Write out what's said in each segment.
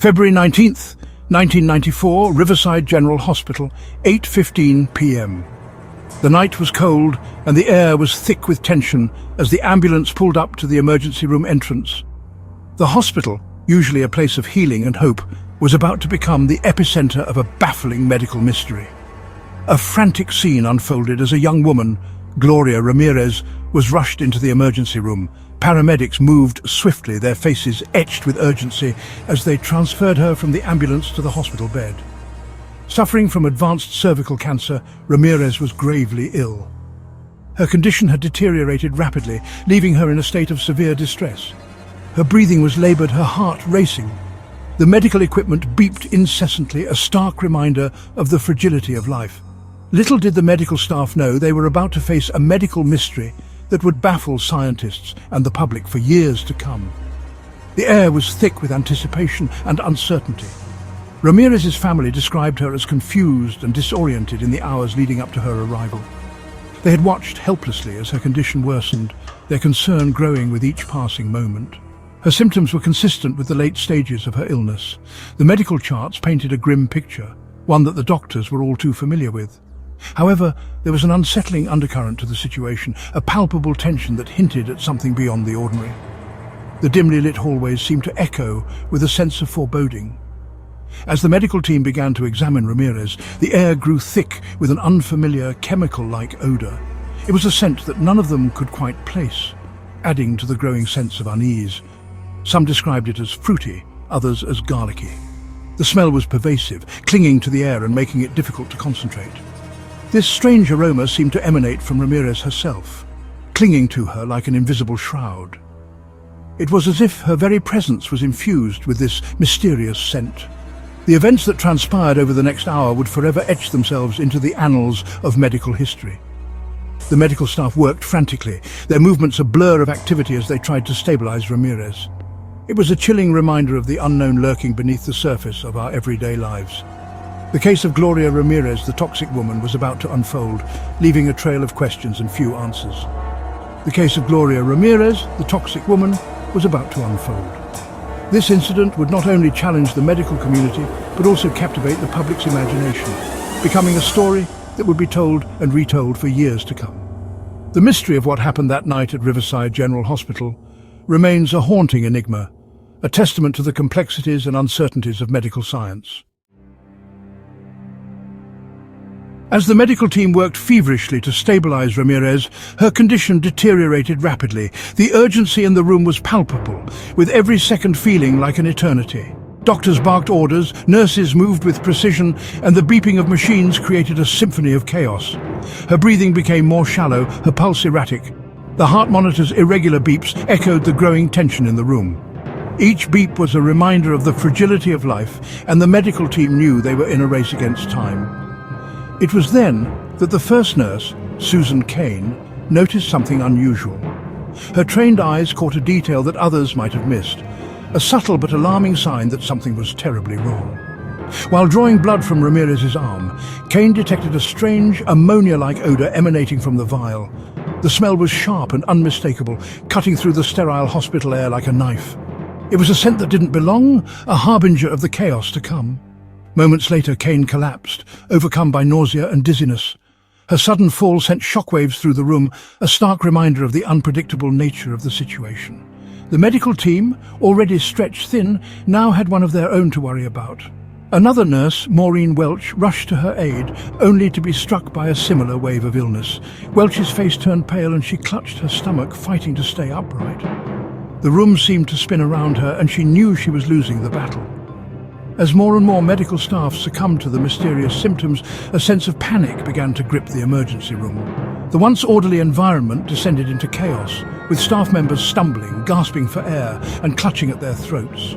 February 19th, 1994, Riverside General Hospital, 8:15 p.m. The night was cold and the air was thick with tension as the ambulance pulled up to the emergency room entrance. The hospital, usually a place of healing and hope, was about to become the epicenter of a baffling medical mystery. A frantic scene unfolded as a young woman, Gloria Ramirez, was rushed into the emergency room. Paramedics moved swiftly, their faces etched with urgency, as they transferred her from the ambulance to the hospital bed. Suffering from advanced cervical cancer, Ramirez was gravely ill. Her condition had deteriorated rapidly, leaving her in a state of severe distress. Her breathing was labored, her heart racing. The medical equipment beeped incessantly, a stark reminder of the fragility of life. Little did the medical staff know they were about to face a medical mystery that would baffle scientists and the public for years to come. The air was thick with anticipation and uncertainty. Ramirez's family described her as confused and disoriented in the hours leading up to her arrival. They had watched helplessly as her condition worsened, their concern growing with each passing moment. Her symptoms were consistent with the late stages of her illness. The medical charts painted a grim picture, one that the doctors were all too familiar with. However, there was an unsettling undercurrent to the situation, a palpable tension that hinted at something beyond the ordinary. The dimly lit hallways seemed to echo with a sense of foreboding. As the medical team began to examine Ramirez, the air grew thick with an unfamiliar chemical-like odor. It was a scent that none of them could quite place, adding to the growing sense of unease. Some described it as fruity, others as garlicky. The smell was pervasive, clinging to the air and making it difficult to concentrate. This strange aroma seemed to emanate from Ramirez herself, clinging to her like an invisible shroud. It was as if her very presence was infused with this mysterious scent. The events that transpired over the next hour would forever etch themselves into the annals of medical history. The medical staff worked frantically, their movements a blur of activity as they tried to stabilize Ramirez. It was a chilling reminder of the unknown lurking beneath the surface of our everyday lives. The case of Gloria Ramirez, the toxic woman, was about to unfold, leaving a trail of questions and few answers. The case of Gloria Ramirez, the toxic woman, was about to unfold. This incident would not only challenge the medical community, but also captivate the public's imagination, becoming a story that would be told and retold for years to come. The mystery of what happened that night at Riverside General Hospital remains a haunting enigma, a testament to the complexities and uncertainties of medical science. As the medical team worked feverishly to stabilize Ramirez, her condition deteriorated rapidly. The urgency in the room was palpable, with every second feeling like an eternity. Doctors barked orders, nurses moved with precision, and the beeping of machines created a symphony of chaos. Her breathing became more shallow, her pulse erratic. The heart monitor's irregular beeps echoed the growing tension in the room. Each beep was a reminder of the fragility of life, and the medical team knew they were in a race against time. It was then that the first nurse, Susan Kane, noticed something unusual. Her trained eyes caught a detail that others might have missed, a subtle but alarming sign that something was terribly wrong. While drawing blood from Ramirez's arm, Kane detected a strange, ammonia-like odor emanating from the vial. The smell was sharp and unmistakable, cutting through the sterile hospital air like a knife. It was a scent that didn't belong, a harbinger of the chaos to come. Moments later, Kane collapsed, overcome by nausea and dizziness. Her sudden fall sent shockwaves through the room, a stark reminder of the unpredictable nature of the situation. The medical team, already stretched thin, now had one of their own to worry about. Another nurse, Maureen Welch, rushed to her aid, only to be struck by a similar wave of illness. Welch's face turned pale and she clutched her stomach, fighting to stay upright. The room seemed to spin around her, and she knew she was losing the battle. As more and more medical staff succumbed to the mysterious symptoms, a sense of panic began to grip the emergency room. The once orderly environment descended into chaos, with staff members stumbling, gasping for air, and clutching at their throats.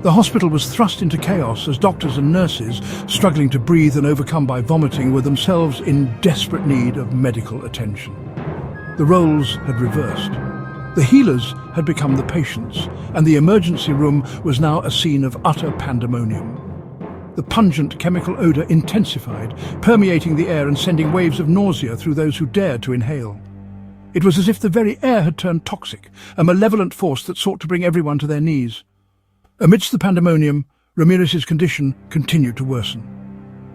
The hospital was thrust into chaos as doctors and nurses, struggling to breathe and overcome by vomiting, were themselves in desperate need of medical attention. The roles had reversed. The healers had become the patients, and the emergency room was now a scene of utter pandemonium. The pungent chemical odor intensified, permeating the air and sending waves of nausea through those who dared to inhale. It was as if the very air had turned toxic, a malevolent force that sought to bring everyone to their knees. Amidst the pandemonium, Ramirez's condition continued to worsen.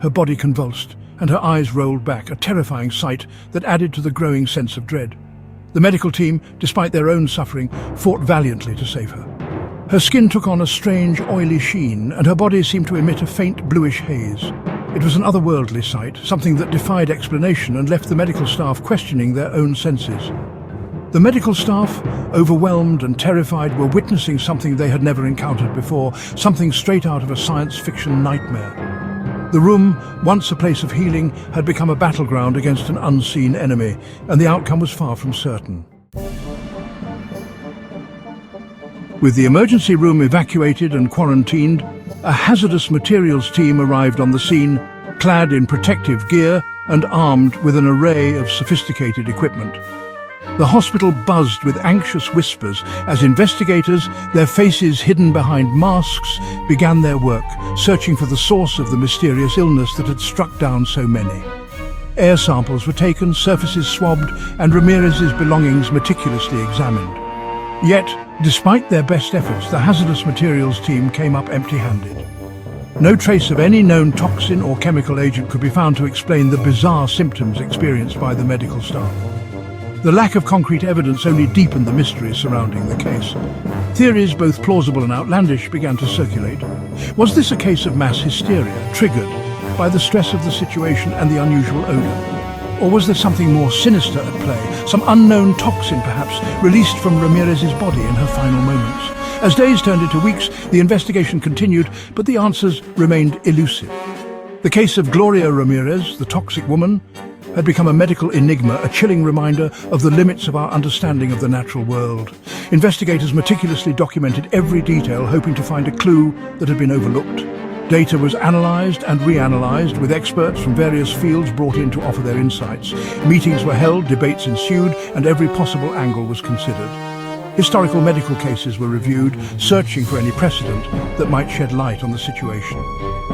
Her body convulsed, and her eyes rolled back, a terrifying sight that added to the growing sense of dread. The medical team, despite their own suffering, fought valiantly to save her. Her skin took on a strange, oily sheen, and her body seemed to emit a faint bluish haze. It was an otherworldly sight, something that defied explanation and left the medical staff questioning their own senses. The medical staff, overwhelmed and terrified, were witnessing something they had never encountered before, something straight out of a science fiction nightmare. The room, once a place of healing, had become a battleground against an unseen enemy, and the outcome was far from certain. With the emergency room evacuated and quarantined, a hazardous materials team arrived on the scene, clad in protective gear and armed with an array of sophisticated equipment. The hospital buzzed with anxious whispers as investigators, their faces hidden behind masks, began their work, searching for the source of the mysterious illness that had struck down so many. Air samples were taken, surfaces swabbed, and Ramirez's belongings meticulously examined. Yet, despite their best efforts, the hazardous materials team came up empty-handed. No trace of any known toxin or chemical agent could be found to explain the bizarre symptoms experienced by the medical staff. The lack of concrete evidence only deepened the mystery surrounding the case. Theories, both plausible and outlandish, began to circulate. Was this a case of mass hysteria, triggered by the stress of the situation and the unusual odor? Or was there something more sinister at play, some unknown toxin perhaps, released from Ramirez's body in her final moments? As days turned into weeks, the investigation continued, but the answers remained elusive. The case of Gloria Ramirez, the toxic woman, had become a medical enigma, a chilling reminder of the limits of our understanding of the natural world. Investigators meticulously documented every detail, hoping to find a clue that had been overlooked. Data was analysed and reanalyzed, with experts from various fields brought in to offer their insights. Meetings were held, debates ensued, and every possible angle was considered. Historical medical cases were reviewed, searching for any precedent that might shed light on the situation.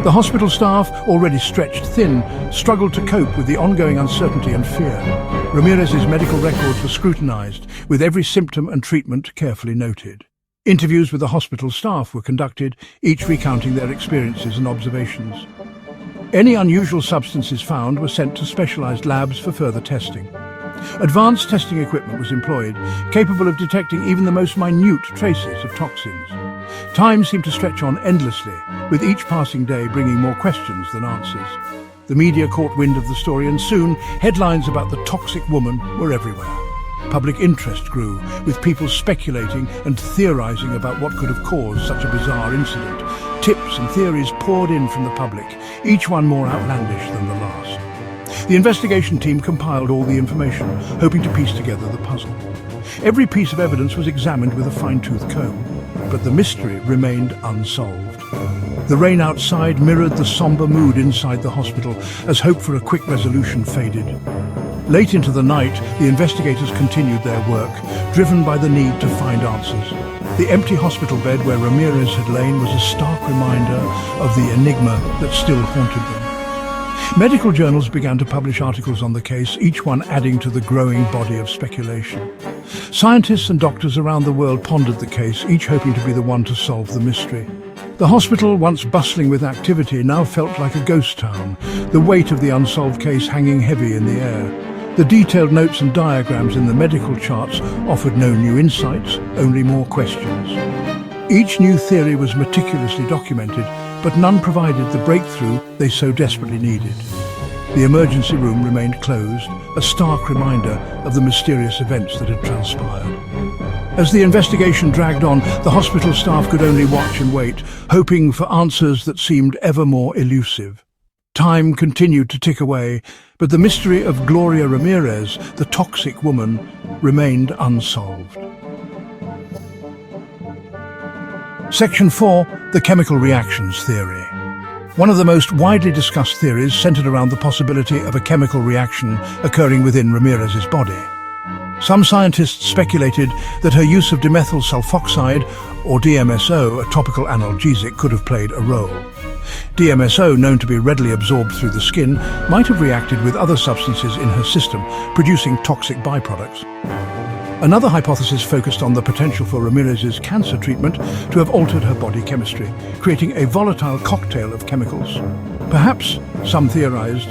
The hospital staff, already stretched thin, struggled to cope with the ongoing uncertainty and fear. Ramirez's medical records were scrutinized, with every symptom and treatment carefully noted. Interviews with the hospital staff were conducted, each recounting their experiences and observations. Any unusual substances found were sent to specialized labs for further testing. Advanced testing equipment was employed, capable of detecting even the most minute traces of toxins. Time seemed to stretch on endlessly, with each passing day bringing more questions than answers. The media caught wind of the story, and soon headlines about the toxic woman were everywhere. Public interest grew, with people speculating and theorizing about what could have caused such a bizarre incident. Tips and theories poured in from the public, each one more outlandish than the last. The investigation team compiled all the information, hoping to piece together the puzzle. Every piece of evidence was examined with a fine-tooth comb, but the mystery remained unsolved. The rain outside mirrored the somber mood inside the hospital as hope for a quick resolution faded. Late into the night, the investigators continued their work, driven by the need to find answers. The empty hospital bed where Ramirez had lain was a stark reminder of the enigma that still haunted them. Medical journals began to publish articles on the case, each one adding to the growing body of speculation. Scientists and doctors around the world pondered the case, each hoping to be the one to solve the mystery. The hospital, once bustling with activity, now felt like a ghost town, the weight of the unsolved case hanging heavy in the air. The detailed notes and diagrams in the medical charts offered no new insights, only more questions. Each new theory was meticulously documented, but none provided the breakthrough they so desperately needed. The emergency room remained closed, a stark reminder of the mysterious events that had transpired. As the investigation dragged on, the hospital staff could only watch and wait, hoping for answers that seemed ever more elusive. Time continued to tick away, but the mystery of Gloria Ramirez, the toxic woman, remained unsolved. Section 4. The chemical reactions theory. One of the most widely discussed theories centered around the possibility of a chemical reaction occurring within Ramirez's body. Some scientists speculated that her use of dimethyl sulfoxide, or DMSO, a topical analgesic, could have played a role. DMSO, known to be readily absorbed through the skin, might have reacted with other substances in her system, producing toxic byproducts. Another hypothesis focused on the potential for Ramirez's cancer treatment to have altered her body chemistry, creating a volatile cocktail of chemicals. Perhaps, some theorized,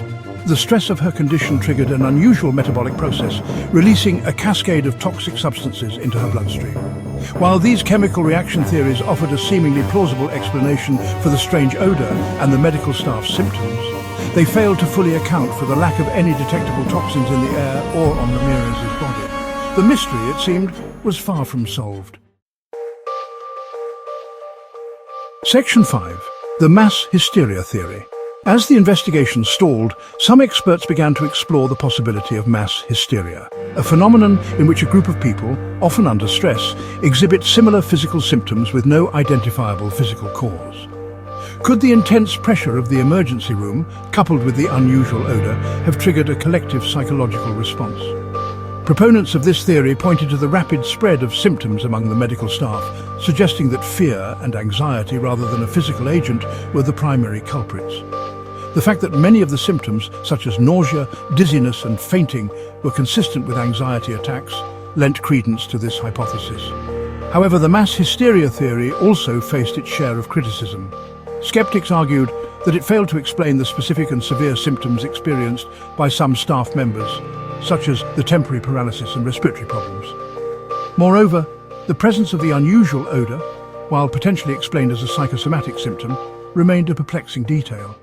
the stress of her condition triggered an unusual metabolic process, releasing a cascade of toxic substances into her bloodstream. While these chemical reaction theories offered a seemingly plausible explanation for the strange odor and the medical staff's symptoms, they failed to fully account for the lack of any detectable toxins in the air or on Ramirez's body. The mystery, it seemed, was far from solved. Section 5. The mass hysteria theory. As the investigation stalled, some experts began to explore the possibility of mass hysteria, a phenomenon in which a group of people, often under stress, exhibit similar physical symptoms with no identifiable physical cause. Could the intense pressure of the emergency room, coupled with the unusual odor, have triggered a collective psychological response? Proponents of this theory pointed to the rapid spread of symptoms among the medical staff, suggesting that fear and anxiety rather than a physical agent were the primary culprits. The fact that many of the symptoms, such as nausea, dizziness and fainting, were consistent with anxiety attacks, lent credence to this hypothesis. However, the mass hysteria theory also faced its share of criticism. Skeptics argued that it failed to explain the specific and severe symptoms experienced by some staff members, such as the temporary paralysis and respiratory problems. Moreover, the presence of the unusual odor, while potentially explained as a psychosomatic symptom, remained a perplexing detail.